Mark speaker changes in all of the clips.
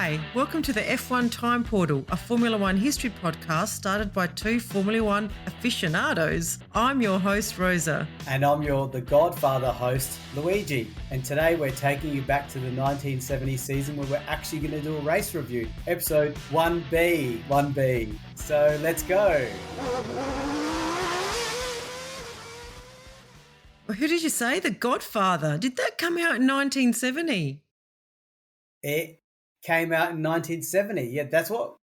Speaker 1: Hi, welcome to the F1 Time Portal, a Formula One history podcast started by two Formula One aficionados. I'm your host, Rosa.
Speaker 2: And I'm the Godfather host, Luigi. And today we're taking you back to the 1970 season where we're actually going to do a race review. Episode 1B. So let's go.
Speaker 1: Who did you say? The Godfather. Did that come out in 1970?
Speaker 2: It came out in 1970. Yeah, that's what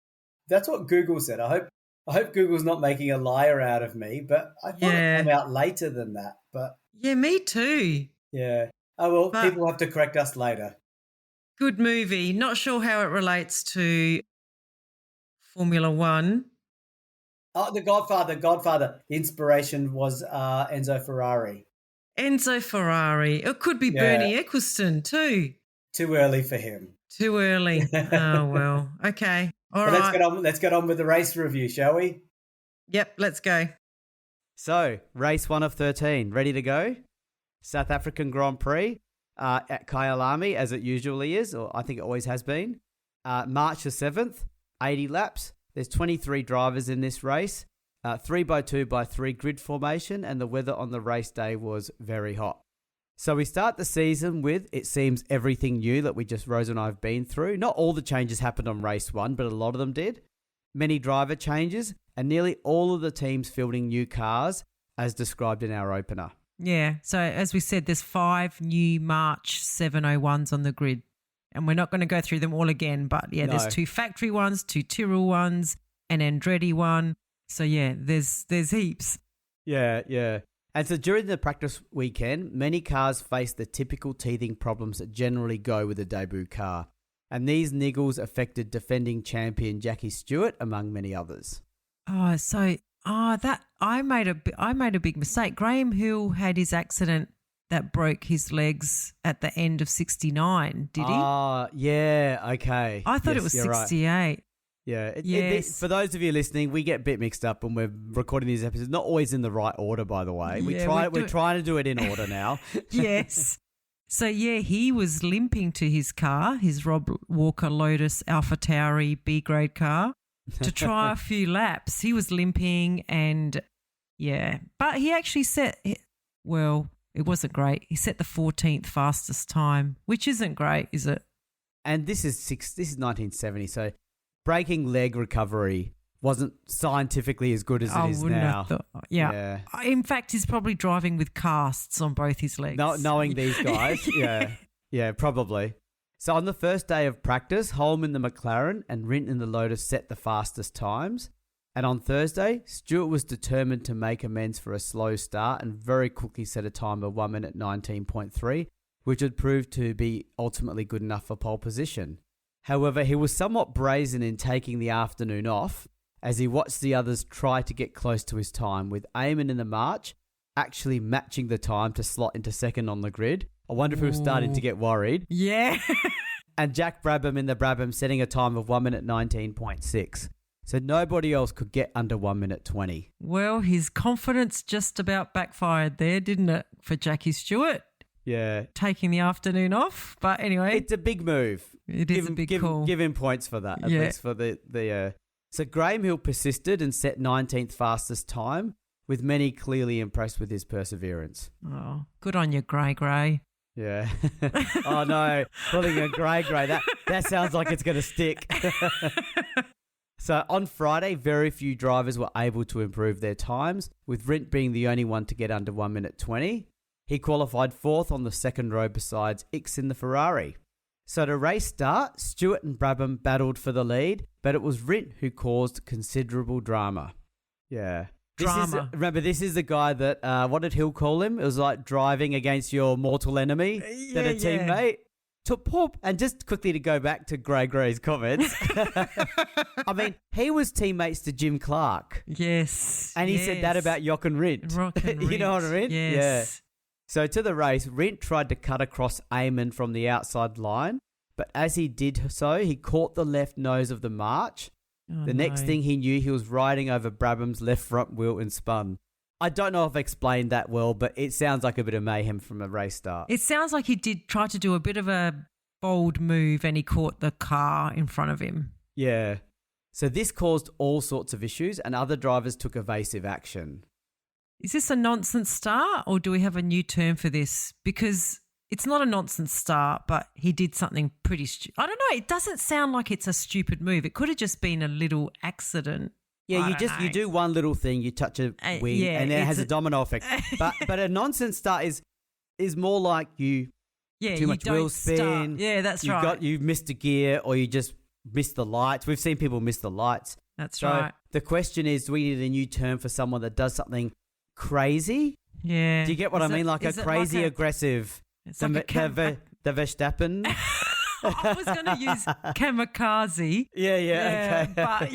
Speaker 2: Google said. I hope Google's not making a liar out of me, but I thought it came out later than that. But
Speaker 1: yeah, me too.
Speaker 2: Yeah. Oh well, but people have to correct us later.
Speaker 1: Good movie. Not sure how it relates to Formula One.
Speaker 2: Oh, The Godfather. The inspiration was Enzo Ferrari.
Speaker 1: It could be Bernie Ecclestone too.
Speaker 2: Too early for him.
Speaker 1: Too early. Oh, well. Okay. All right.
Speaker 2: Let's get on with the race review, shall we?
Speaker 1: Yep, let's go.
Speaker 3: So, race 1 of 13, ready to go? South African Grand Prix at Kyalami, as it usually is, or I think it always has been. March the 7th, 80 laps. There's 23 drivers in this race, 3x2x3 grid formation, and the weather on the race day was very hot. So we start the season with, it seems, everything new that Rosa and I have been through. Not all the changes happened on race 1, but a lot of them did. Many driver changes, and nearly all of the teams fielding new cars, as described in our opener.
Speaker 1: Yeah, so as we said, there's 5 new March 701s on the grid. And we're not going to go through them all again, but there's 2 factory ones, 2 Tyrrell ones, an Andretti one. So there's heaps.
Speaker 3: Yeah. And so during the practice weekend, many cars faced the typical teething problems that generally go with a debut car. And these niggles affected defending champion Jackie Stewart, among many others.
Speaker 1: I made a big mistake. Graham Hill had his accident that broke his legs at the end of 69, did he?
Speaker 3: Yeah, okay.
Speaker 1: I thought it was 68.
Speaker 3: Right. Yeah. For those of you listening, we get a bit mixed up when we're recording these episodes. Not always in the right order, by the way. We're trying to do it in order now.
Speaker 1: Yes. So, he was limping to his car, his Rob Walker Lotus Alpha Tauri B-grade car, to try a few laps. He was limping and, but he actually it wasn't great. He set the 14th fastest time, which isn't great, is it?
Speaker 3: And this is 1970, so braking leg recovery wasn't scientifically as good as it is now.
Speaker 1: Yeah. In fact, he's probably driving with casts on both his legs.
Speaker 3: Knowing these guys, yeah, probably. So on the first day of practice, Holm in the McLaren and Rindt in the Lotus set the fastest times. And on Thursday, Stewart was determined to make amends for a slow start and very quickly set a time of 1 minute 19.3, which would prove to be ultimately good enough for pole position. However, he was somewhat brazen in taking the afternoon off as he watched the others try to get close to his time, with Eamon in the March actually matching the time to slot into second on the grid. I wonder if he was starting to get worried.
Speaker 1: Yeah.
Speaker 3: And Jack Brabham in the Brabham setting a time of 1 minute 19.6. So nobody else could get under 1 minute 20.
Speaker 1: Well, his confidence just about backfired there, didn't it, for Jackie Stewart?
Speaker 3: Yeah.
Speaker 1: Taking the afternoon off. But anyway.
Speaker 3: It's a big move.
Speaker 1: It is a big call.
Speaker 3: Give him points for that, at least for the So Graham Hill persisted and set 19th fastest time, with many clearly impressed with his perseverance.
Speaker 1: Oh, good on you, Gray.
Speaker 3: Yeah. Oh, no. Pulling a Gray. That sounds like it's going to stick. So on Friday, very few drivers were able to improve their times, with Rindt being the only one to get under 1 minute 20. He qualified 4th on the second row besides Ickx in the Ferrari. So to race start, Stewart and Brabham battled for the lead, but it was Rindt who caused considerable drama. Yeah. Remember, this is the guy that, what did Hill call him? It was like driving against your mortal enemy, than a teammate. And just quickly to go back to Gray's comments. I mean, he was teammates to Jim Clark.
Speaker 1: Yes.
Speaker 3: And he said that about Jochen Rindt. You know what I mean?
Speaker 1: Yes.
Speaker 3: Yeah. So to the race, Rindt tried to cut across Eamon from the outside line, but as he did so, he caught the left nose of the March. Next thing he knew, he was riding over Brabham's left front wheel and spun. I don't know if I've explained that well, but it sounds like a bit of mayhem from a race start.
Speaker 1: It sounds like he did try to do a bit of a bold move and he caught the car in front of him.
Speaker 3: Yeah. So this caused all sorts of issues and other drivers took evasive action.
Speaker 1: Is this a nonsense start or do we have a new term for this? Because it's not a nonsense start, but he did something pretty stupid. I don't know. It doesn't sound like it's a stupid move. It could have just been a little accident.
Speaker 3: Yeah, you do one little thing, you touch a wing, and then it has a domino effect. But a nonsense start is more like too much wheel spin.
Speaker 1: Start. Yeah, that's right.
Speaker 3: You've missed a gear or you just missed the lights. We've seen people miss the lights.
Speaker 1: That's right.
Speaker 3: The question is, do we need a new term for someone that does something crazy?
Speaker 1: Yeah.
Speaker 3: Do you get what I mean? Like a crazy aggressive.
Speaker 1: It's
Speaker 3: the Verstappen.
Speaker 1: I was going to use kamikaze.
Speaker 3: Yeah, okay.
Speaker 1: But,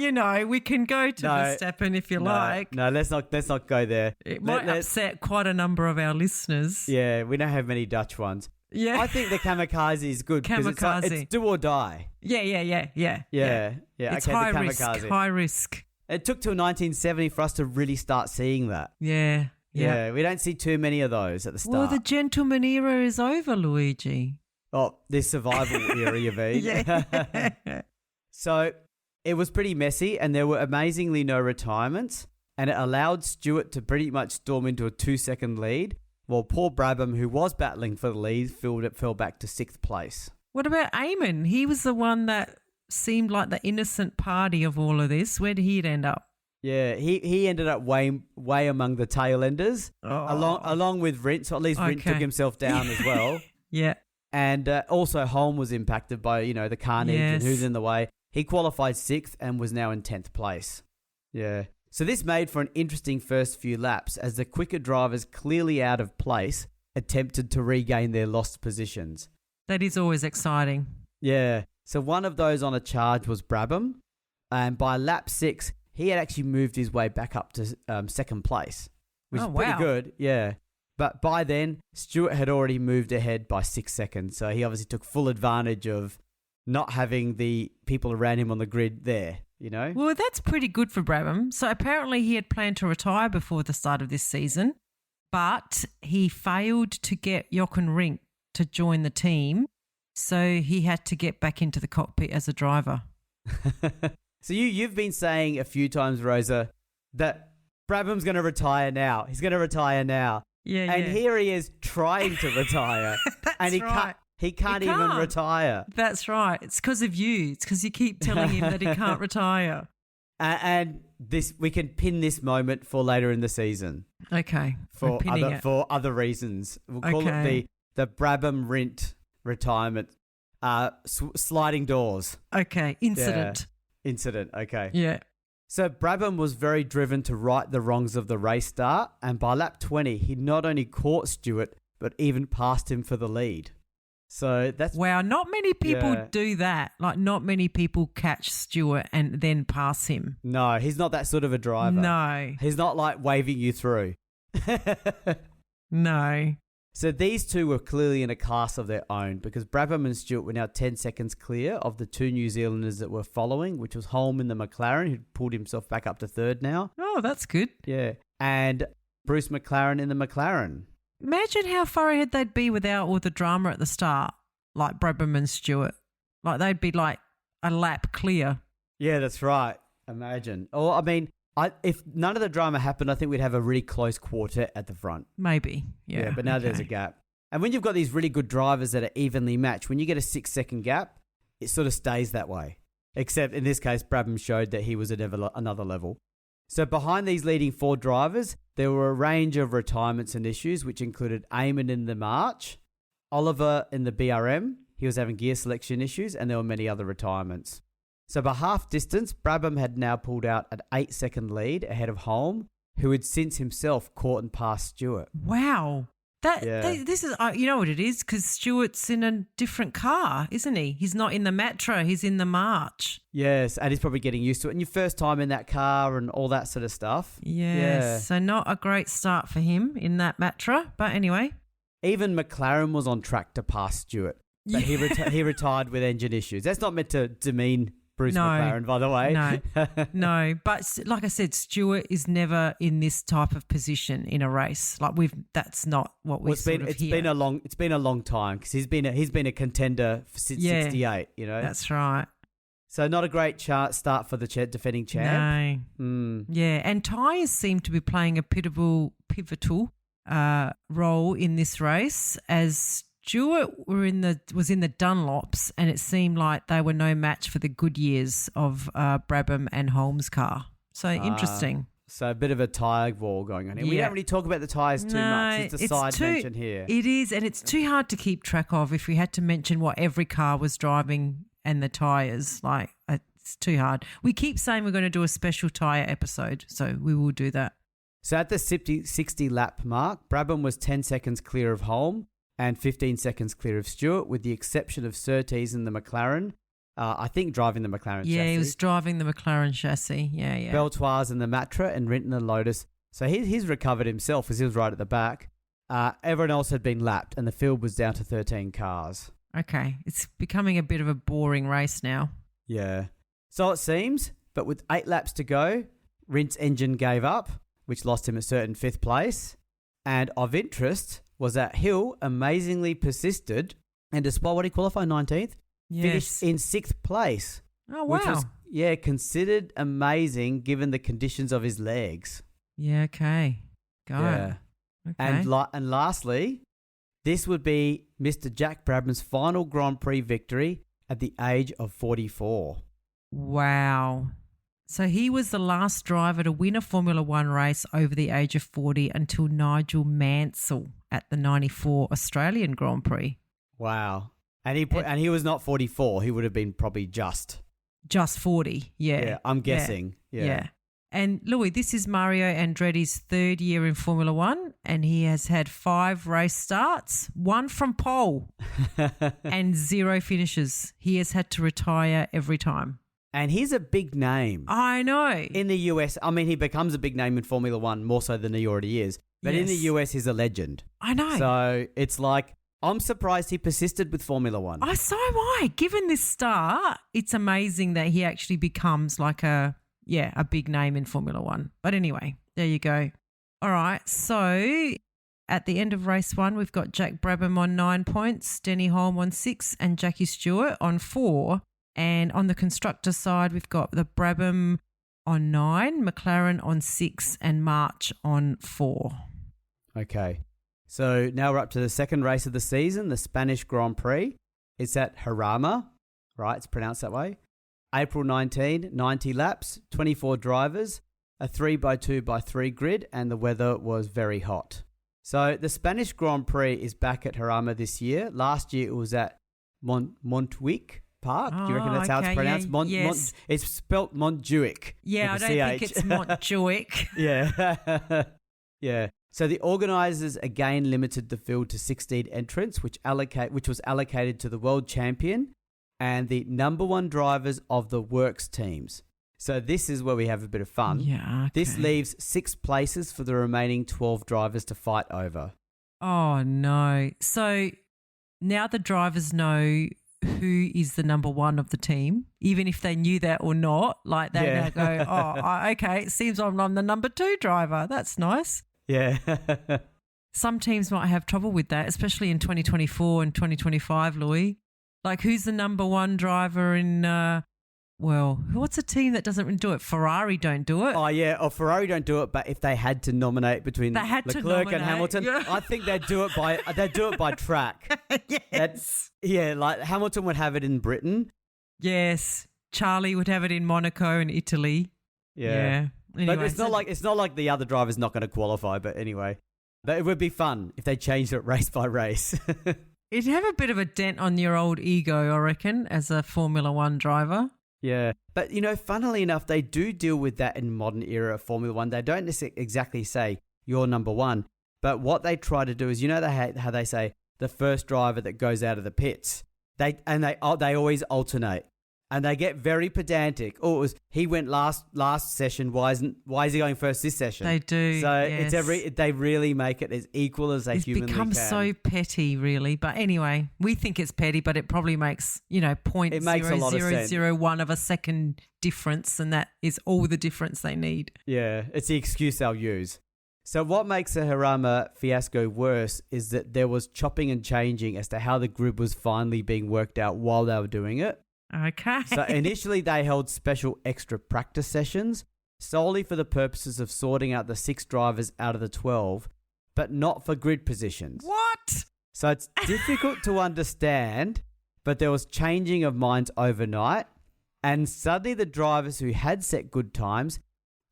Speaker 1: we can go to Verstappen if you like.
Speaker 3: No, let's not go there.
Speaker 1: It might upset quite a number of our listeners.
Speaker 3: Yeah, we don't have many Dutch ones.
Speaker 1: Yeah.
Speaker 3: I think the kamikaze is good because it's do or die.
Speaker 1: Yeah. It's
Speaker 3: okay,
Speaker 1: high risk.
Speaker 3: It took till 1970 for us to really start seeing that.
Speaker 1: Yeah.
Speaker 3: We don't see too many of those at the start.
Speaker 1: Well, the gentleman era is over, Luigi.
Speaker 3: Oh, the survival era, you mean?
Speaker 1: Yeah.
Speaker 3: So it was pretty messy and there were amazingly no retirements and it allowed Stewart to pretty much storm into a 2-second lead while poor Brabham, who was battling for the lead, fell back to 6th place.
Speaker 1: What about Eamon? He was the one that seemed like the innocent party of all of this. Where did he end up?
Speaker 3: Yeah, he ended up way among the tail enders, along with Rindt. So at least Rindt took himself down as well.
Speaker 1: Yeah.
Speaker 3: And also Holm was impacted by, the carnage and who's in the way. He qualified 6th and was now in 10th place. Yeah. So this made for an interesting first few laps as the quicker drivers clearly out of place attempted to regain their lost positions.
Speaker 1: That is always exciting.
Speaker 3: Yeah. So one of those on a charge was Brabham. And by lap 6, he had actually moved his way back up to 2nd place, which is pretty good. Yeah. But by then, Stewart had already moved ahead by 6 seconds. So he obviously took full advantage of not having the people around him on the grid there,
Speaker 1: Well, that's pretty good for Brabham. So apparently he had planned to retire before the start of this season, but he failed to get Jochen Rindt to join the team. So he had to get back into the cockpit as a driver.
Speaker 3: So you've been saying a few times, Rosa, that Brabham's going to retire now. He's going to retire now.
Speaker 1: Yeah,
Speaker 3: and here he is trying to retire. And he can't even retire.
Speaker 1: That's right. It's because of you. It's because you keep telling him that he can't retire.
Speaker 3: And we can pin this moment for later in the season.
Speaker 1: Okay.
Speaker 3: For other reasons. We'll call it the Brabham Rindt retirement sliding doors.
Speaker 1: Okay. Incident.
Speaker 3: Yeah. Incident. Okay.
Speaker 1: Yeah.
Speaker 3: So Brabham was very driven to right the wrongs of the race start, and by lap 20, he not only caught Stewart, but even passed him for the lead. So that's...
Speaker 1: Wow, not many people do that. Like, not many people catch Stewart and then pass him.
Speaker 3: No, he's not that sort of a driver.
Speaker 1: No.
Speaker 3: He's not like waving you through.
Speaker 1: No.
Speaker 3: So these two were clearly in a class of their own because Brabham and Stewart were now 10 seconds clear of the two New Zealanders that were following, which was Holm in the McLaren, who'd pulled himself back up to 3rd now.
Speaker 1: Oh, that's good.
Speaker 3: Yeah. And Bruce McLaren in the McLaren.
Speaker 1: Imagine how far ahead they'd be without all the drama at the start, like Brabham and Stewart. Like, they'd be like a lap clear.
Speaker 3: Yeah, that's right. Imagine. Or, I mean... if none of the drama happened, I think we'd have a really close quartet at the front.
Speaker 1: Maybe, yeah.
Speaker 3: But now there's a gap. And when you've got these really good drivers that are evenly matched, when you get a 6-second gap, it sort of stays that way. Except in this case, Brabham showed that he was at another level. So behind these leading 4 drivers, there were a range of retirements and issues, which included Eamon in the March, Oliver in the BRM, he was having gear selection issues, and there were many other retirements. So by half distance, Brabham had now pulled out an 8-second lead ahead of Holm, who had since himself caught and passed Stewart.
Speaker 1: Wow. This is, you know what it is? Because Stewart's in a different car, isn't he? He's not in the Matra, he's in the March.
Speaker 3: Yes, and he's probably getting used to it. And your first time in that car and all that sort of stuff.
Speaker 1: Yes,
Speaker 3: yeah.
Speaker 1: So not a great start for him in that Matra, but anyway.
Speaker 3: Even McLaren was on track to pass Stewart, but he retired with engine issues. That's not meant to demean Bruce
Speaker 1: No.
Speaker 3: McLaren, by the way.
Speaker 1: No. But like I said, Stewart is never in this type of position in a race. Like that's not what we hear.
Speaker 3: It's been a long time because he's been a contender since 68. You know,
Speaker 1: that's right.
Speaker 3: So not a great start for the defending champ.
Speaker 1: No. Yeah, and tyres seem to be playing a pivotal role in this race, as Stewart was in the Dunlops, and it seemed like they were no match for the Goodyears of Brabham and Holmes' car. So interesting.
Speaker 3: So a bit of a tyre war going on here. We don't really talk about the tyres too much. It's a side mention here.
Speaker 1: It is, and it's too hard to keep track of if we had to mention what every car was driving and the tyres. Like, it's too hard. We keep saying we're going to do a special tyre episode, so we will do that.
Speaker 3: So at the 60 lap mark, Brabham was 10 seconds clear of Holm and 15 seconds clear of Stewart, with the exception of Surtees in the McLaren. I think driving the McLaren chassis.
Speaker 1: Yeah, he was driving the McLaren chassis. Yeah.
Speaker 3: Beltoise in the Matra and Rindt in the Lotus. So he's recovered himself as he was right at the back. Everyone else had been lapped and the field was down to 13 cars.
Speaker 1: Okay, it's becoming a bit of a boring race now.
Speaker 3: Yeah. So it seems, but with 8 laps to go, Rindt's engine gave up, which lost him a certain 5th place. And of interest was that Hill amazingly persisted, and despite what he qualified 19th, finished in 6th place.
Speaker 1: Oh, wow.
Speaker 3: Which was, considered amazing given the conditions of his legs.
Speaker 1: Yeah, okay. Got it. Okay.
Speaker 3: And lastly, this would be Mr. Jack Brabham's final Grand Prix victory at the age of 44.
Speaker 1: Wow. So he was the last driver to win a Formula One race over the age of 40 until Nigel Mansell at the 94 Australian Grand Prix.
Speaker 3: Wow. And he was not 44. He would have been probably just
Speaker 1: 40. Yeah.
Speaker 3: Yeah, I'm guessing. Yeah.
Speaker 1: And Louis, this is Mario Andretti's 3rd year in Formula One, and he has had 5 race starts, 1 from pole and 0 finishes. He has had to retire every time.
Speaker 3: And he's a big name.
Speaker 1: I know.
Speaker 3: In the US, I mean, he becomes a big name in Formula One more so than he already is. But in the US, he's a legend.
Speaker 1: I know.
Speaker 3: So it's like, I'm surprised he persisted with Formula One.
Speaker 1: So am I. Given this start, it's amazing that he actually becomes like a big name in Formula One. But anyway, there you go. All right. So at the end of race 1, we've got Jack Brabham on 9 points, Denny Holm on 6, and Jackie Stewart on 4. And on the constructor side, we've got the Brabham on 9, McLaren on 6, and March on 4.
Speaker 3: Okay. So now we're up to the second race of the season, the Spanish Grand Prix. It's at Jarama, right? It's pronounced that way. April 19, 90 laps, 24 drivers, a 3x2x3 grid, and the weather was very hot. So the Spanish Grand Prix is back at Jarama this year. Last year it was at Montjuic Park. Do you reckon that's how it's pronounced?
Speaker 1: Yes.
Speaker 3: It's spelt Montjuic.
Speaker 1: Yeah, I don't think it's Montjuic.
Speaker 3: Yeah. Yeah. So the organisers again limited the field to 16 entrants, which was allocated to the world champion and the number 1 drivers of the works teams. So this is where we have a bit of fun.
Speaker 1: Yeah. Okay.
Speaker 3: This leaves 6 places for the remaining 12 drivers to fight over.
Speaker 1: Oh, no. So now the drivers know who is the number 1 of the team, even if they knew that or not. Like they now go, okay, it seems I'm the number 2 driver. That's nice.
Speaker 3: Yeah.
Speaker 1: Some teams might have trouble with that, especially in 2024 and 2025, Louis. Like, who's the number 1 driver in, what's a team that doesn't do it? Ferrari don't do it.
Speaker 3: Oh, yeah. Or Ferrari don't do it, but if they had to nominate between Leclerc and Hamilton, I think they'd do it by track.
Speaker 1: Yes.
Speaker 3: Like Hamilton would have it in Britain.
Speaker 1: Yes. Charlie would have it in Monaco and Italy. Yeah. Anyway,
Speaker 3: but it's not like the other driver's not going to qualify. But anyway, but it would be fun if they changed it race by race.
Speaker 1: It'd have a bit of a dent on your old ego, I reckon, as a Formula One driver.
Speaker 3: Yeah, but funnily enough, they do deal with that in modern era of Formula One. They don't exactly say you're number 1, but what they try to do is, how they say the first driver that goes out of the pits. They always alternate. And they get very pedantic. Oh, it was he went last session. Why is he going first this session?
Speaker 1: They do.
Speaker 3: So
Speaker 1: yes.
Speaker 3: they really make it as equal as they humanly can.
Speaker 1: It becomes so petty, really. But anyway, we think it's petty, but it probably makes, point
Speaker 3: It makes a lot of sense.
Speaker 1: 0.001 of a second difference, and that is all the difference they need.
Speaker 3: Yeah, it's the excuse they'll use. So what makes the Harama fiasco worse is that there was chopping and changing as to how the grid was finally being worked out while they were doing it.
Speaker 1: Okay.
Speaker 3: So initially they held special extra practice sessions solely for the purposes of sorting out the 6 drivers out of the 12, but not for grid positions.
Speaker 1: What?
Speaker 3: So it's difficult to understand, but there was changing of minds overnight, and suddenly the drivers who had set good times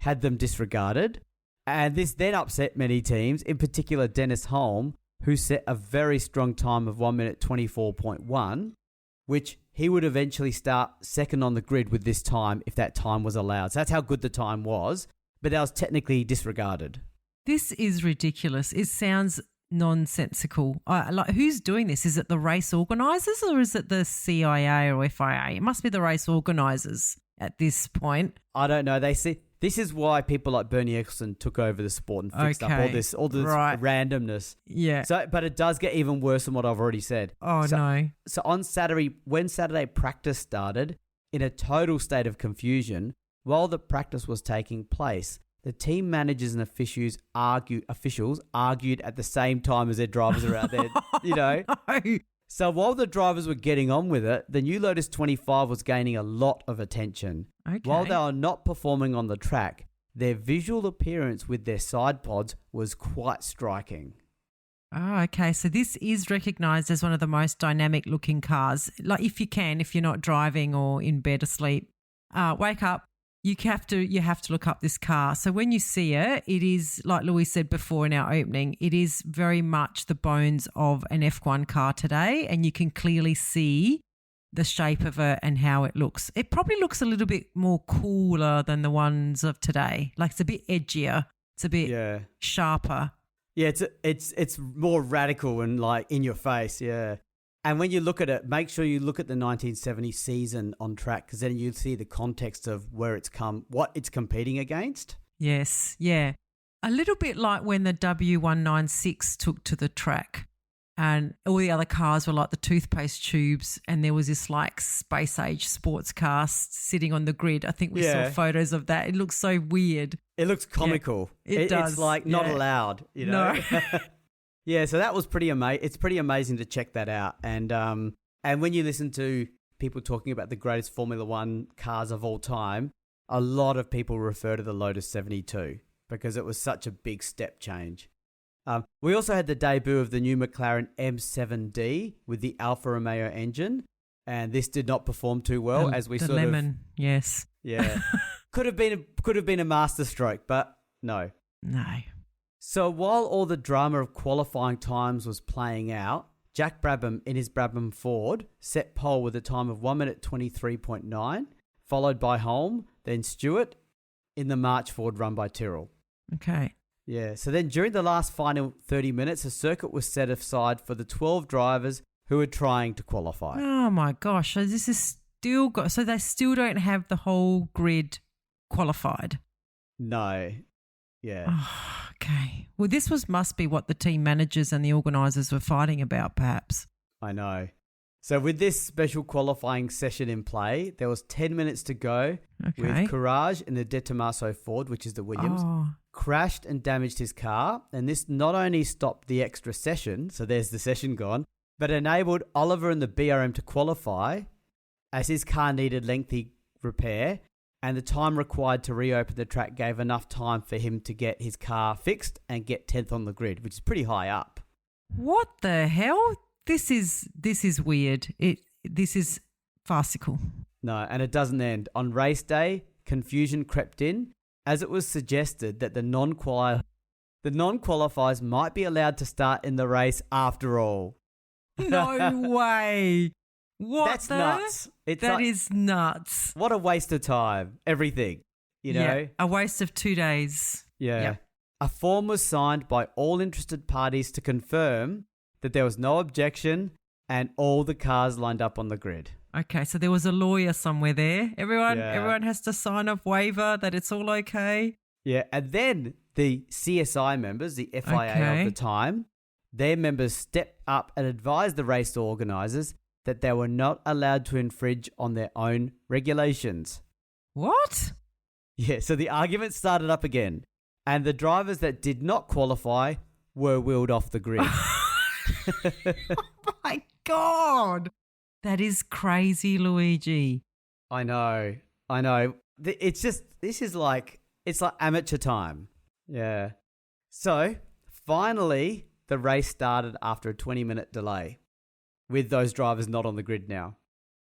Speaker 3: had them disregarded. And this then upset many teams, in particular Dennis Holm, who set a very strong time of 1 minute 24.1, which he would eventually start second on the grid with this time if that time was allowed. So that's how good the time was, but that was technically disregarded.
Speaker 1: This is ridiculous. It sounds nonsensical. Who's doing this? Is it the race organisers or is it the CIA or FIA? It must be the race organisers at this point.
Speaker 3: I don't know. This is why people like Bernie Ecclestone took over the sport and fixed up all this randomness.
Speaker 1: Yeah.
Speaker 3: So, but it does get even worse than what I've already said.
Speaker 1: Oh, no.
Speaker 3: So on Saturday, when Saturday practice started, in a total state of confusion, while the practice was taking place, the team managers and officials argued at the same time as their drivers are out there,
Speaker 1: No.
Speaker 3: So while the drivers were getting on with it, the new Lotus 25 was gaining a lot of attention.
Speaker 1: Okay.
Speaker 3: While they were not performing on the track, their visual appearance with their side pods was quite striking.
Speaker 1: Oh, okay. So this is recognised as one of the most dynamic looking cars. Like if you're not driving or in bed asleep, wake up. You have to look up this car. So when you see it, it is, like Louis said before in our opening, it is very much the bones of an F1 car today, and you can clearly see the shape of it and how it looks. It probably looks a little bit more cooler than the ones of today. Like it's a bit edgier. It's a bit sharper.
Speaker 3: Yeah, it's more radical and like in your face, yeah. And when you look at it, make sure you look at the 1970 season on track because then you see the context of where it's what it's competing against.
Speaker 1: Yes, yeah. A little bit like when the W196 took to the track and all the other cars were like the toothpaste tubes and there was this like space age sports car sitting on the grid. I think we saw photos of that. It looks so weird.
Speaker 3: It looks comical.
Speaker 1: Yeah, it does.
Speaker 3: It's like not allowed, No. Yeah, so that was pretty amazing. It's pretty amazing to check that out. And when you listen to people talking about the greatest Formula One cars of all time, a lot of people refer to the Lotus 72 because it was such a big step change. We also had the debut of the new McLaren M7D with the Alfa Romeo engine, and this did not perform too well as we
Speaker 1: the
Speaker 3: sort
Speaker 1: lemon,
Speaker 3: of
Speaker 1: yes,
Speaker 3: yeah, could have been a masterstroke, but no. So while all the drama of qualifying times was playing out, Jack Brabham in his Brabham Ford set pole with a time of 1 minute 23.9, followed by Holm, then Stewart in the March Ford run by Tyrrell.
Speaker 1: Okay.
Speaker 3: Yeah, so then during the last final 30 minutes, a circuit was set aside for the 12 drivers who were trying to qualify.
Speaker 1: Oh my gosh, so this is so they still don't have the whole grid qualified?
Speaker 3: No. Yeah.
Speaker 1: Oh, okay. Well, this must be what the team managers and the organisers were fighting about, perhaps.
Speaker 3: I know. So with this special qualifying session in play, there was 10 minutes to go with Courage in the De Tomaso Ford, which is the Williams, crashed and damaged his car. And this not only stopped the extra session, so there's the session gone, but enabled Oliver and the BRM to qualify as his car needed lengthy repair. And the time required to reopen the track gave enough time for him to get his car fixed and get 10th on the grid, which is pretty high up.
Speaker 1: What the hell? This is weird. This is farcical.
Speaker 3: No, and it doesn't end. On race day, confusion crept in as it was suggested that the non-qualifiers might be allowed to start in the race after all.
Speaker 1: No way. What?
Speaker 3: That's nuts.
Speaker 1: That is nuts.
Speaker 3: What a waste of time. Everything, you know?
Speaker 1: Yeah, a waste of 2 days.
Speaker 3: Yeah.
Speaker 1: Yep.
Speaker 3: A form was signed by all interested parties to confirm that there was no objection and all the cars lined up on the grid.
Speaker 1: Okay, so there was a lawyer somewhere there. Everyone
Speaker 3: Yeah.
Speaker 1: everyone has to sign a waiver that it's all okay.
Speaker 3: Yeah, and then the CSI members, the FIA
Speaker 1: Okay.
Speaker 3: of the time, their members stepped up and advised the race organisers that they were not allowed to infringe on their own regulations.
Speaker 1: What?
Speaker 3: Yeah, so the argument started up again, and the drivers that did not qualify were wheeled off the grid.
Speaker 1: Oh my God. That is crazy, Luigi.
Speaker 3: I know. It's just, it's like amateur time. Yeah. So, finally, the race started after a 20-minute delay, with those drivers not on the grid now.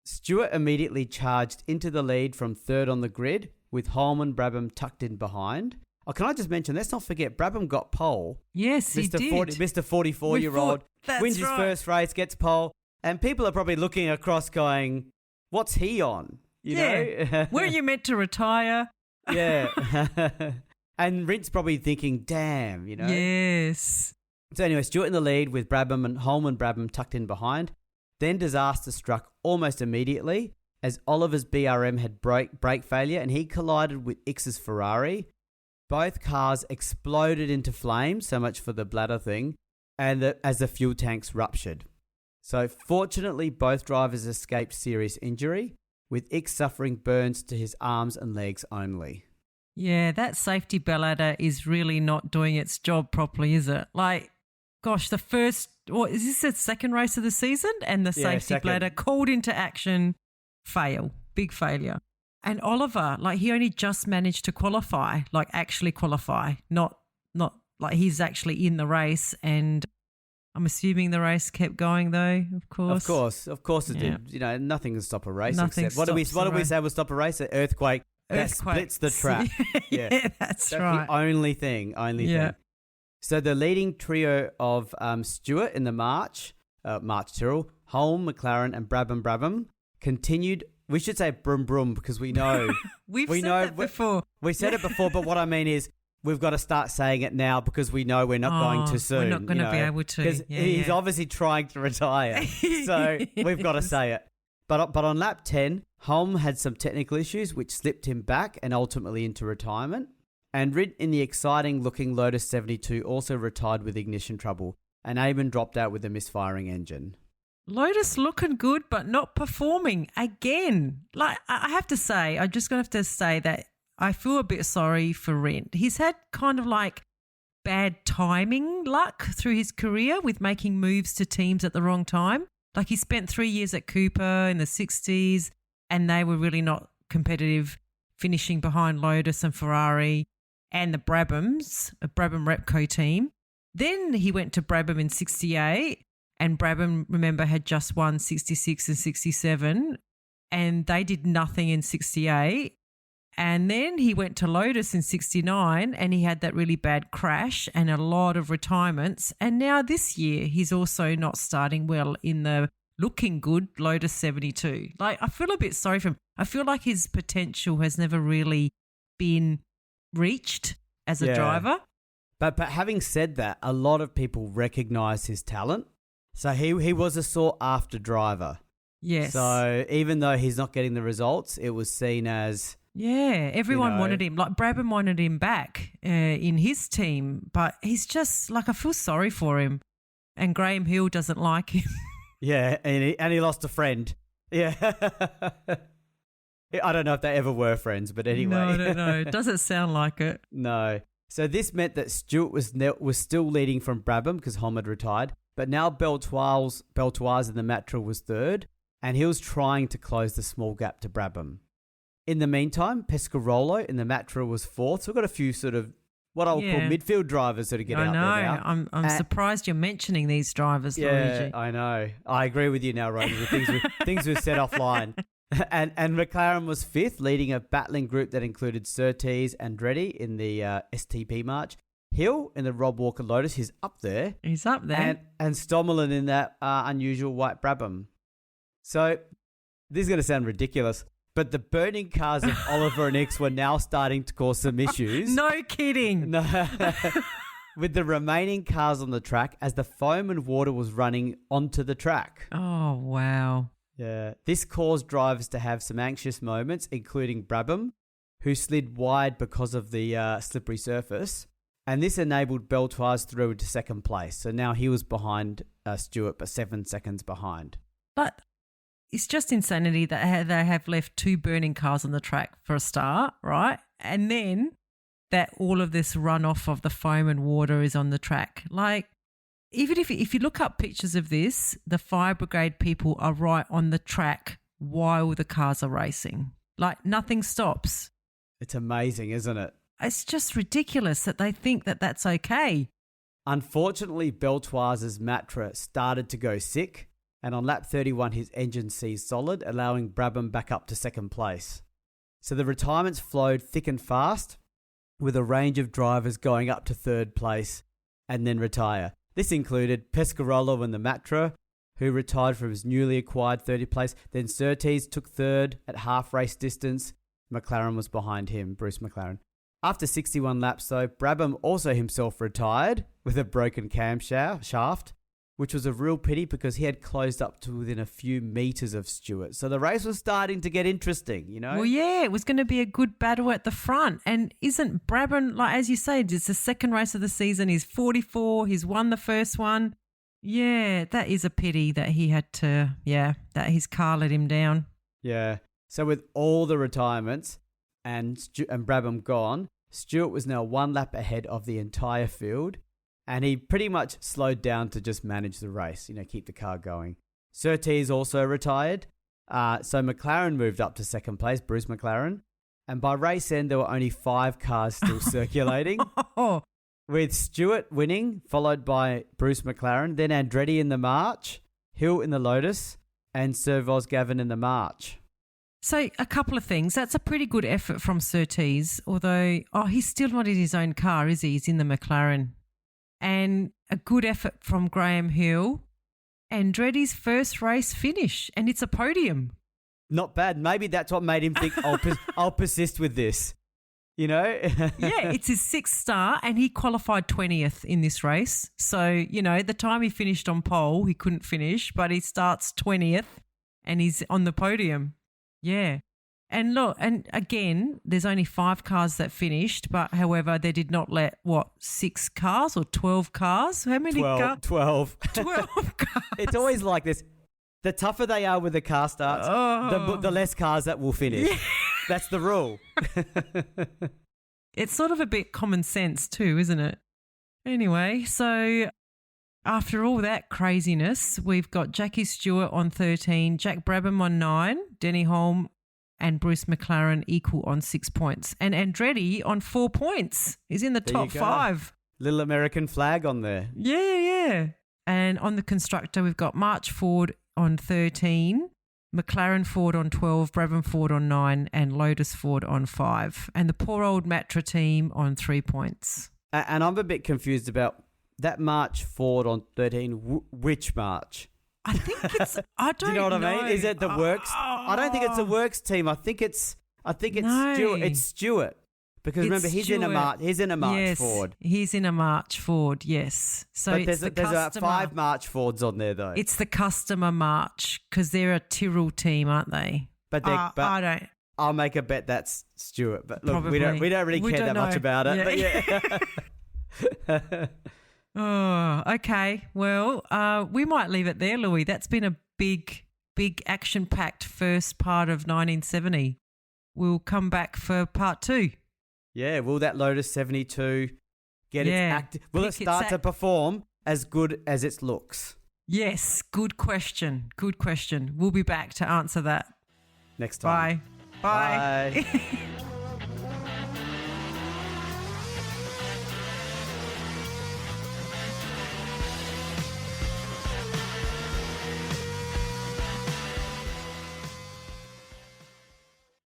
Speaker 3: Stewart immediately charged into the lead from third on the grid, with Holman Brabham tucked in behind. Oh, can I just mention, let's not forget, Brabham got pole.
Speaker 1: Yes, he did.
Speaker 3: Mr. 44-year-old
Speaker 1: That's
Speaker 3: wins his
Speaker 1: right.
Speaker 3: first race, gets pole, and people are probably looking across going, what's he on? You know?
Speaker 1: Weren't you meant to retire?
Speaker 3: Yeah. And Rindt's probably thinking, damn, you know?
Speaker 1: Yes.
Speaker 3: So anyway, Stewart in the lead with Brabham and Holman Brabham tucked in behind. Then disaster struck almost immediately as Oliver's BRM had brake failure and he collided with Ix's Ferrari. Both cars exploded into flames, so much for the bladder thing, and as the fuel tanks ruptured. So fortunately, both drivers escaped serious injury, with Ix suffering burns to his arms and legs only.
Speaker 1: Yeah, that safety bladder is really not doing its job properly, is it? Like, gosh, is this the second race of the season? And the safety
Speaker 3: second.
Speaker 1: bladder called into action, big failure. And Oliver, like, he only just managed to qualify, like actually qualify, not like he's actually in the race. And I'm assuming the race kept going though, of course.
Speaker 3: Of course it
Speaker 1: Yeah.
Speaker 3: did. You know, nothing can stop a race.
Speaker 1: Nothing
Speaker 3: Except, what do we say will stop a race? An earthquake. That splits the track.
Speaker 1: Yeah, that's right.
Speaker 3: The only thing.
Speaker 1: Yeah.
Speaker 3: So the leading trio of Stewart in the March Tyrrell, Holm, McLaren, and Brabham continued. We should say brum brum because we know
Speaker 1: We've said that before.
Speaker 3: We said it before, but what I mean is we've got to start saying it now because we know we're not going to soon.
Speaker 1: We're not going to be able to.
Speaker 3: Because he's obviously trying to retire, so we've got to say it. But on lap 10, Holm had some technical issues which slipped him back and ultimately into retirement. And Rindt in the exciting-looking Lotus 72 also retired with ignition trouble, and Aben dropped out with a misfiring engine.
Speaker 1: Lotus looking good, but not performing again. Like, I have to say, I'm just going to have to say that I feel a bit sorry for Rindt. He's had kind of like bad timing luck through his career with making moves to teams at the wrong time. Like, he spent 3 years at Cooper in the 60s, and they were really not competitive, finishing behind Lotus and Ferrari and the Brabhams, a Brabham Repco team. Then he went to Brabham in 68, and Brabham, remember, had just won 66 and 67, and they did nothing in 68. And then he went to Lotus in 69 and he had that really bad crash and a lot of retirements. And now this year he's also not starting well in the looking good Lotus 72. Like, I feel a bit sorry for him. I feel like his potential has never really been reached as a driver.
Speaker 3: But having said that, a lot of people recognise his talent. So he was a sought-after driver.
Speaker 1: Yes.
Speaker 3: So even though he's not getting the results, it was seen as...
Speaker 1: Yeah, everyone wanted him. Like, Brabham wanted him back in his team, but he's just like, I feel sorry for him. And Graham Hill doesn't like him.
Speaker 3: Yeah, and he lost a friend. Yeah. I don't know if they ever were friends, but anyway.
Speaker 1: No, I don't know. It doesn't sound like it.
Speaker 3: No. So this meant that Stewart was still leading from Brabham because Holm had retired, but now Beltoise in the Matra was third, and he was trying to close the small gap to Brabham. In the meantime, Pescarolo in the Matra was fourth. So we've got a few sort of what I would call midfield drivers that are getting out there now.
Speaker 1: I'm surprised you're mentioning these drivers, Luigi.
Speaker 3: I know. I agree with you now, Rosie. The things we've said offline. And McLaren was fifth, leading a battling group that included Surtees and Andretti in the STP March. Hill in the Rob Walker Lotus, he's up there.
Speaker 1: He's up there.
Speaker 3: And Stommelen in that unusual white Brabham. So this is going to sound ridiculous, but the burning cars of Oliver and Ix were now starting to cause some issues.
Speaker 1: No kidding.
Speaker 3: No. With the remaining cars on the track as the foam and water was running onto the track.
Speaker 1: Oh, wow.
Speaker 3: Yeah. This caused drivers to have some anxious moments, including Brabham, who slid wide because of the slippery surface. And this enabled Beltoise through into second place. So now he was behind Stewart, but 7 seconds behind.
Speaker 1: But it's just insanity that they have left 2 burning cars on the track for a start, right? And then that all of this runoff of the foam and water is on the track. Like, even if you look up pictures of this, the fire brigade people are right on the track while the cars are racing. Like, nothing stops.
Speaker 3: It's amazing, isn't it?
Speaker 1: It's just ridiculous that they think that that's okay.
Speaker 3: Unfortunately, Beltoise's Matra started to go sick, and on lap 31 his engine seized solid, allowing Brabham back up to second place. So the retirements flowed thick and fast, with a range of drivers going up to third place and then retire. This included Pescarolo and the Matra, who retired from his newly acquired 30th place. Then Surtees took third at half race distance. McLaren was behind him, Bruce McLaren. After 61 laps, though, Brabham also himself retired with a broken camshaft, which was a real pity because he had closed up to within a few metres of Stewart. So the race was starting to get interesting, you know?
Speaker 1: Well, yeah, it was going to be a good battle at the front. And isn't Brabham, like as you say, it's the second race of the season. He's 44. He's won the first one. Yeah, that is a pity that he had to, that his car let him down.
Speaker 3: Yeah. So with all the retirements and Brabham gone, Stewart was now 1 lap ahead of the entire field, and he pretty much slowed down to just manage the race, keep the car going. Surtees also retired, so McLaren moved up to second place, Bruce McLaren, and by race end there were only 5 cars still circulating, with Stewart winning, followed by Bruce McLaren, then Andretti in the March, Hill in the Lotus, and Sir Vosgavin in the March.
Speaker 1: So a couple of things. That's a pretty good effort from Surtees, although, he's still not in his own car, is he? He's in the McLaren. And a good effort from Graham Hill. Andretti's first race finish, and it's a podium.
Speaker 3: Not bad. Maybe that's what made him think, I'll persist with this, Yeah,
Speaker 1: it's his 6th start, and he qualified 20th in this race. So, the time he finished on pole, he couldn't finish, but he starts 20th, and he's on the podium. Yeah. And look, and again, there's only 5 cars that finished, but however, they did not let, 6 cars or 12 cars? How many cars?
Speaker 3: 12.
Speaker 1: 12 cars.
Speaker 3: It's always like this. The tougher they are with the car starts, the less cars that will finish. Yeah. That's the rule.
Speaker 1: It's sort of a bit common sense too, isn't it? Anyway, so after all that craziness, we've got Jackie Stewart on 13, Jack Brabham on 9, Denny Holm and Bruce McLaren equal on 6 points. And Andretti on 4 points. He's in the top 5.
Speaker 3: Little American flag on there.
Speaker 1: Yeah. And on the constructor, we've got March Ford on 13, McLaren Ford on 12, Brabham Ford on 9 and Lotus Ford on 5. And the poor old Matra team on 3 points.
Speaker 3: And I'm a bit confused about that March Ford on 13, which March?
Speaker 1: I think it's, I don't know.
Speaker 3: Do you know what I mean? Is it the Works? I don't think it's the Works team. I think it's
Speaker 1: no.
Speaker 3: Stewart. It's Stewart. Because remember, he's in a March
Speaker 1: yes,
Speaker 3: Ford.
Speaker 1: He's in a March Ford, yes. So
Speaker 3: but there's 5 March Fords on there, though.
Speaker 1: It's the customer March because they're a Tyrrell team, aren't they?
Speaker 3: But I don't. I'll make a bet that's Stewart. But look,
Speaker 1: probably.
Speaker 3: we don't really care that much about it.
Speaker 1: Yeah. But yeah. Oh, okay. Well, we might leave it there, Louis. That's been a big action-packed first part of 1970. We'll come back for part 2.
Speaker 3: Yeah, will that Lotus 72 get its act? Will it start to perform as good as its looks?
Speaker 1: Yes, good question. Good question. We'll be back to answer that
Speaker 3: next time.
Speaker 1: Bye.